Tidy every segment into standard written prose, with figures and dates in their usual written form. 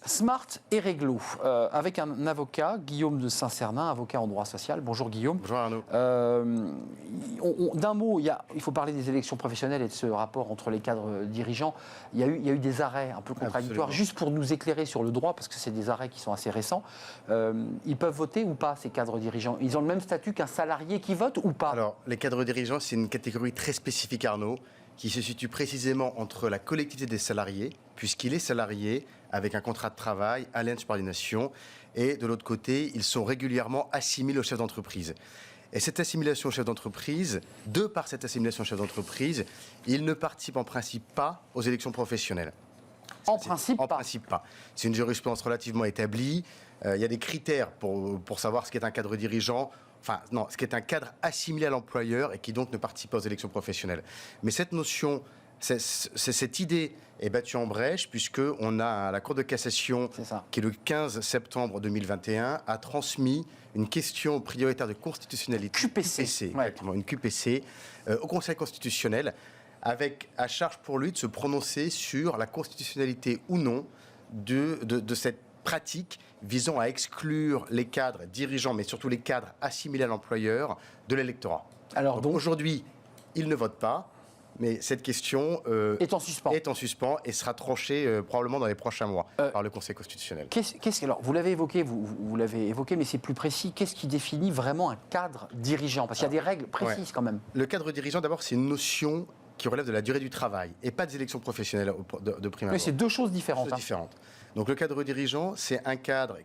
Smart et réglo, avec un avocat, Guillaume de Saint-Cernin, avocat en droit social. Bonjour Guillaume. Bonjour Arnaud. D'un mot, il faut parler des élections professionnelles et de ce rapport entre les cadres dirigeants. Il y a eu des arrêts un peu contradictoires. Absolument. Juste pour nous éclairer sur le droit, parce que c'est des arrêts qui sont assez récents, ils peuvent voter ou pas, ces cadres dirigeants? Ils ont le même statut qu'un salarié qui vote ou pas? Alors, les cadres dirigeants, c'est une catégorie très spécifique, Arnaud, qui se situe précisément entre la collectivité des salariés, puisqu'il est salarié avec un contrat de travail à l'insubordination, et de l'autre côté, ils sont régulièrement assimilés au chef d'entreprise. Et cette assimilation au chef d'entreprise, de par cette assimilation au chef d'entreprise, ils ne participent en principe pas aux élections professionnelles. En principe pas. C'est une jurisprudence relativement établie. Il y a des critères pour savoir ce qu'est un cadre dirigeant. Enfin, non, ce qui est un cadre assimilé à l'employeur et qui donc ne participe pas aux élections professionnelles. Mais cette notion, cette idée est battue en brèche puisqu'on a la Cour de cassation qui, le 15 septembre 2021, a transmis une question prioritaire de constitutionnalité. QPC. Exactement, une QPC au Conseil constitutionnel, avec à charge pour lui de se prononcer sur la constitutionnalité ou non de cette pratique visant à exclure les cadres dirigeants, mais surtout les cadres assimilés à l'employeur, de l'électorat. Alors donc aujourd'hui, ils ne votent pas, mais cette question est en suspens et sera tranchée probablement dans les prochains mois par le Conseil constitutionnel. Alors, vous l'avez évoqué, vous l'avez évoqué, mais c'est plus précis. Qu'est-ce qui définit vraiment un cadre dirigeant? Parce qu'il y a des règles précises quand même. Le cadre dirigeant, d'abord, c'est une notion qui relève de la durée du travail et pas des élections professionnelles de prime abord. Mais c'est deux choses différentes. Donc le cadre dirigeant, c'est un cadre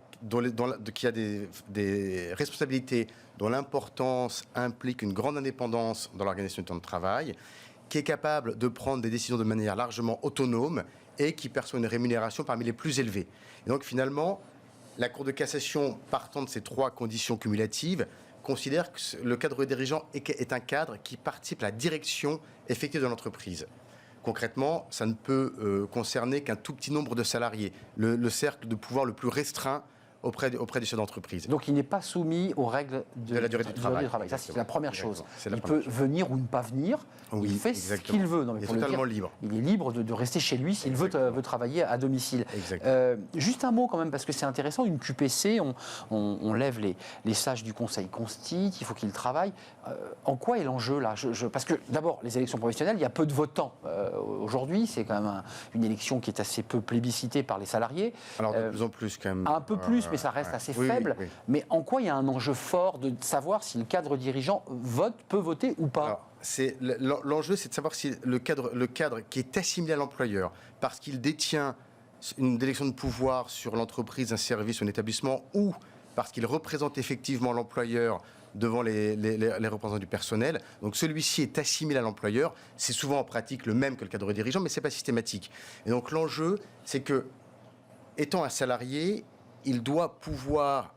qui a des responsabilités dont l'importance implique une grande indépendance dans l'organisation du temps de travail, qui est capable de prendre des décisions de manière largement autonome et qui perçoit une rémunération parmi les plus élevées. Et donc finalement, la Cour de cassation, partant de ces trois conditions cumulatives, considère que le cadre dirigeant est un cadre qui participe à la direction effective de l'entreprise. Concrètement, ça ne peut concerner qu'un tout petit nombre de salariés, le cercle de pouvoir le plus restreint auprès du chef d'entreprise. Donc il n'est pas soumis aux règles de la durée du travail. Ça, c'est la première chose. Il peut venir ou ne pas venir. Il fait ce qu'il veut. Il est totalement libre. Il est libre de rester chez lui s'il veut travailler à domicile. Juste un mot quand même, parce que c'est intéressant. Une QPC, on lève les sages du Conseil consti, il faut qu'ils travaillent. En quoi est l'enjeu là? Parce que d'abord, les élections professionnelles, il y a peu de votants. Aujourd'hui, c'est quand même une élection qui est assez peu plébiscitée par les salariés. Alors de plus en plus quand même. Un peu plus, mais ça reste assez faible. Oui. Mais en quoi il y a un enjeu fort de savoir si le cadre dirigeant peut voter ou pas? Alors, l'enjeu, c'est de savoir si le cadre qui est assimilé à l'employeur, parce qu'il détient une délection de pouvoir sur l'entreprise, un service, un établissement, ou parce qu'il représente effectivement l'employeur devant les représentants du personnel. Donc celui-ci est assimilé à l'employeur. C'est souvent en pratique le même que le cadre dirigeant, mais ce n'est pas systématique. Et donc l'enjeu, c'est que, étant un salarié, il doit pouvoir,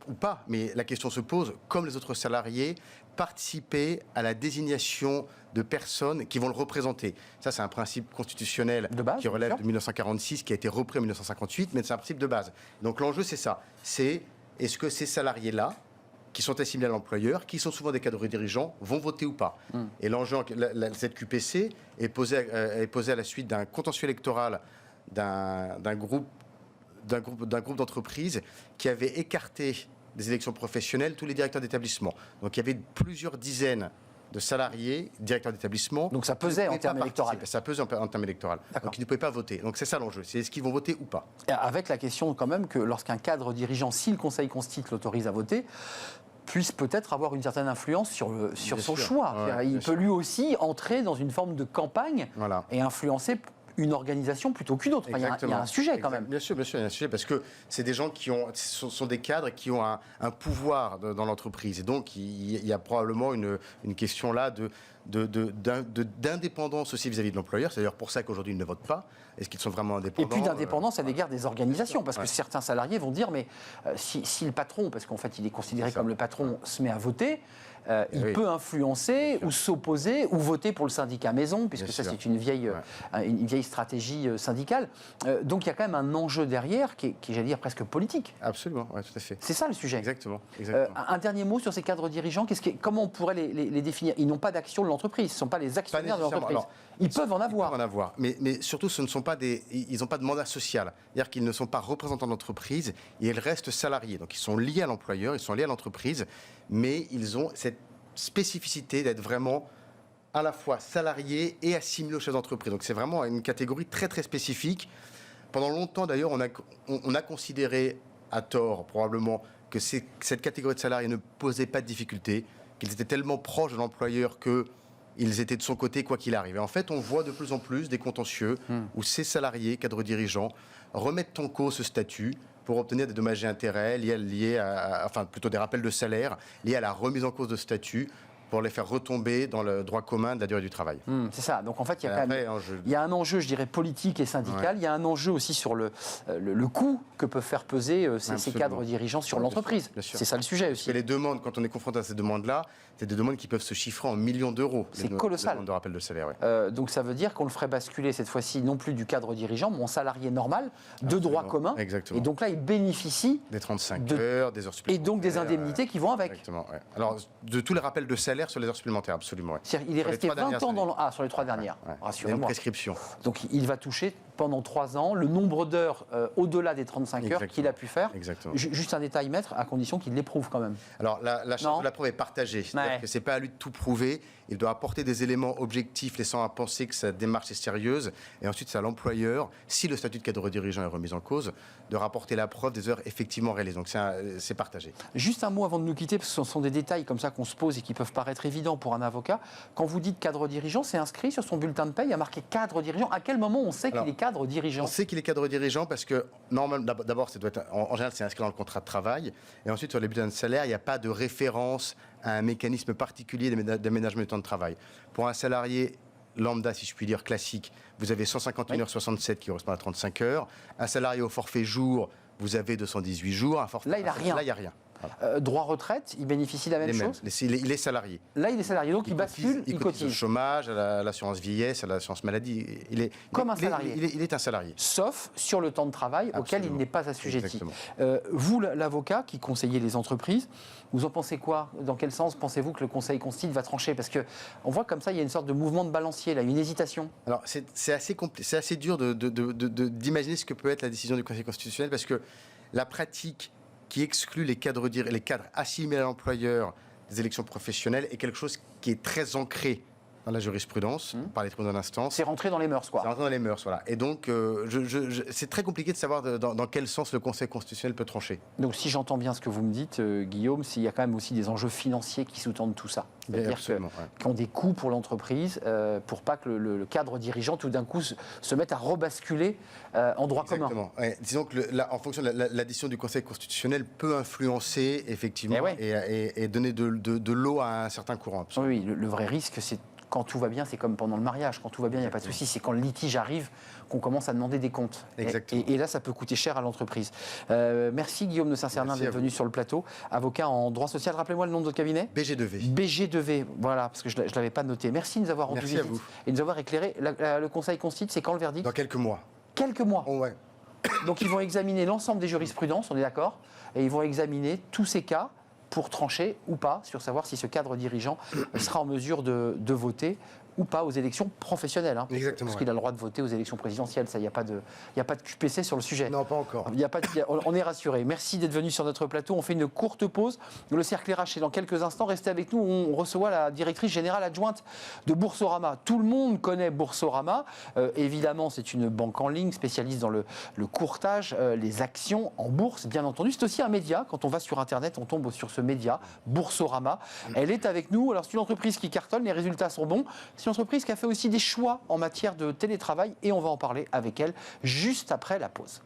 ou pas, mais la question se pose, comme les autres salariés, participer à la désignation de personnes qui vont le représenter. Ça, c'est un principe constitutionnel qui relève de 1946, qui a été repris en 1958, mais c'est un principe de base. Donc l'enjeu, c'est ça. C'est est-ce que ces salariés-là, qui sont assimilés à l'employeur, qui sont souvent des cadres dirigeants, vont voter ou pas. Et l'enjeu, cette QPC est posée à la suite d'un contentieux électoral d'un groupe d'entreprises qui avait écarté des élections professionnelles tous les directeurs d'établissement. Donc il y avait plusieurs dizaines de salariés, directeurs d'établissement. Donc ça pesait en termes électoraux. Ça pesait en termes électoraux. Donc ils ne pouvaient pas voter. Donc c'est ça l'enjeu, c'est est-ce qu'ils vont voter ou pas. Avec la question quand même que lorsqu'un cadre dirigeant, si le Conseil constitue l'autorise à voter, puisse peut-être avoir une certaine influence sur son choix. Il peut lui aussi entrer dans une forme de campagne et influencer une organisation plutôt qu'une autre. Il y a un sujet quand même. Bien sûr, il y a un sujet parce que c'est des gens qui sont des cadres qui ont un pouvoir dans l'entreprise. Et donc, il y a probablement une question là d'indépendance aussi vis-à-vis de l'employeur. C'est d'ailleurs pour ça qu'aujourd'hui, ils ne votent pas. Est-ce qu'ils sont vraiment indépendants? Et puis d'indépendance à l'égard des organisations. Parce que certains salariés vont dire, mais si le patron, parce qu'en fait, il est considéré comme le patron, se met à voter, il peut influencer ou s'opposer ou voter pour le syndicat maison, puisque ça c'est une vieille stratégie syndicale. Donc il y a quand même un enjeu derrière qui est j'allais dire, presque politique. Absolument, ouais, tout à fait. C'est ça le sujet. Exactement. Un dernier mot sur ces cadres dirigeants. Comment on pourrait les définir? Ils n'ont pas d'action de l'entreprise, ce ne sont pas les actionnaires de l'entreprise. Alors, ils peuvent en avoir. Ils peuvent en avoir, mais surtout, ils n'ont pas de mandat social. C'est-à-dire qu'ils ne sont pas représentants de l'entreprise et ils restent salariés. Donc ils sont liés à l'employeur, ils sont liés à l'entreprise, mais ils ont cette spécificité d'être vraiment à la fois salariés et assimilés aux chefs d'entreprise. Donc c'est vraiment une catégorie très très spécifique. Pendant longtemps, d'ailleurs, on a considéré, à tort probablement, que cette catégorie de salariés ne posait pas de difficultés, qu'ils étaient tellement proches de l'employeur qu'ils étaient de son côté quoi qu'il arrive. Et en fait, on voit de plus en plus des contentieux où ces salariés, cadres dirigeants, remettent en cause ce statut pour obtenir des dommages et intérêts enfin plutôt des rappels de salaire liés à la remise en cause de statut, pour les faire retomber dans le droit commun de la durée du travail. C'est ça. Donc en fait, il y a un enjeu, je dirais, politique et syndical. Il y a un enjeu aussi sur le coût que peuvent faire peser ces cadres dirigeants sur l'entreprise. C'est ça le sujet aussi. Et les demandes, quand on est confronté à ces demandes-là, c'est des demandes qui peuvent se chiffrer en millions d'euros. C'est colossal. Les demandes de rappel de salaire, donc ça veut dire qu'on le ferait basculer cette fois-ci non plus du cadre dirigeant, mais en salarié normal, de droit commun. Exactement. Et donc là, il bénéficie des 35 heures, des heures supplémentaires. Et donc des indemnités qui vont avec. Exactement. Alors, de tous les rappels de salaire sur les heures supplémentaires, absolument. Il est resté 20 ans sur les 3 dernières. Rassurez-moi. Il y a une prescription. Donc il va toucher pendant 3 ans le nombre d'heures au-delà des 35 heures qu'il a pu faire. Exactement. Juste un détail, maître, à condition qu'il l'éprouve quand même. Alors la charge de la preuve est partagée. C'est-à-dire que ce n'est pas à lui de tout prouver. Il doit apporter des éléments objectifs laissant à penser que sa démarche est sérieuse. Et ensuite, c'est à l'employeur, si le statut de cadre dirigeant est remis en cause, de rapporter la preuve des heures effectivement réalisées. Donc c'est partagé. Juste un mot avant de nous quitter, parce que ce sont des détails comme ça qu'on se pose et qui peuvent paraître évidents pour un avocat. Quand vous dites cadre dirigeant, c'est inscrit sur son bulletin de paie, il y a marqué cadre dirigeant. À quel moment on sait qu'il est cadre dirigeant? On sait qu'il est cadre dirigeant parce que, normalement, d'abord, en général, c'est inscrit dans le contrat de travail. Et ensuite, sur les bulletins de salaire, il n'y a pas de référence à un mécanisme particulier d'aménagement du temps de travail. Pour un salarié lambda, si je puis dire, classique, vous avez 151 heures 67 qui correspond à 35 heures. Un salarié au forfait jour, vous avez 218 jours. Là, il n'a rien. Là, il n'y a rien. Voilà. Droit retraite, il bénéficie de la même chose. Il est salarié. Là, il est salarié, donc il bascule, il cotise. Au chômage, à l'assurance vieillesse, à l'assurance maladie. Comme un salarié. Il est un salarié. Sauf sur le temps de travail auquel il n'est pas assujetti. Exactement. Vous, l'avocat qui conseillez les entreprises, vous en pensez quoi? Dans quel sens pensez-vous que le Conseil constitutionnel va trancher? Parce qu'on voit comme ça, il y a une sorte de mouvement de balancier, là, une hésitation. Alors, c'est assez dur d'imaginer ce que peut être la décision du Conseil constitutionnel, parce que la pratique qui exclut les cadres assimilés à l'employeur des élections professionnelles est quelque chose qui est très ancré dans la jurisprudence, par les tribunaux d'instance. C'est rentré dans les mœurs, quoi. C'est rentré dans les mœurs, voilà. Et donc, c'est très compliqué de savoir dans quel sens le Conseil constitutionnel peut trancher. Donc, si j'entends bien ce que vous me dites, Guillaume, s'il y a quand même aussi des enjeux financiers qui sous-tendent tout ça. C'est-à-dire qui ont des coûts pour l'entreprise, pour pas que le cadre dirigeant, tout d'un coup, se mette à rebasculer en droit commun. Exactement. Ouais. Disons que, en fonction de la décision du Conseil constitutionnel, peut influencer, effectivement, et donner de l'eau à un certain courant. Absolument. Oui, le vrai risque, c'est quand tout va bien, c'est comme pendant le mariage. Quand tout va bien, il n'y a pas de souci. C'est quand le litige arrive qu'on commence à demander des comptes. Et là, ça peut coûter cher à l'entreprise. Merci Guillaume de Saint-Cernin d'être venu sur le plateau. Avocat en droit social. Rappelez-moi le nom de votre cabinet. BG2V. BG2V, voilà, parce que je ne l'avais pas noté. Merci de nous avoir rendu visite et de nous avoir éclairé. Le Conseil constitue, c'est quand le verdict? Dans quelques mois. Quelques mois. Oh, ouais. Donc ils vont examiner l'ensemble des jurisprudences, on est d'accord, et ils vont examiner tous ces cas pour trancher ou pas sur savoir si ce cadre dirigeant sera en mesure de voter ou pas aux élections professionnelles. Exactement. Parce qu'il a le droit de voter aux élections présidentielles. Ça, il n'y a pas de QPC sur le sujet. Non, pas encore. On est rassurés. Merci d'être venu sur notre plateau. On fait une courte pause. Le cercle RH est dans quelques instants. Restez avec nous. On reçoit la directrice générale adjointe de Boursorama. Tout le monde connaît Boursorama. Évidemment, c'est une banque en ligne spécialiste dans le courtage, les actions en bourse, bien entendu. C'est aussi un média. Quand on va sur Internet, on tombe sur ce média, Boursorama. Elle est avec nous. Alors, c'est une entreprise qui cartonne. Les résultats sont bons. C'est une entreprise qui a fait aussi des choix en matière de télétravail et on va en parler avec elle juste après la pause.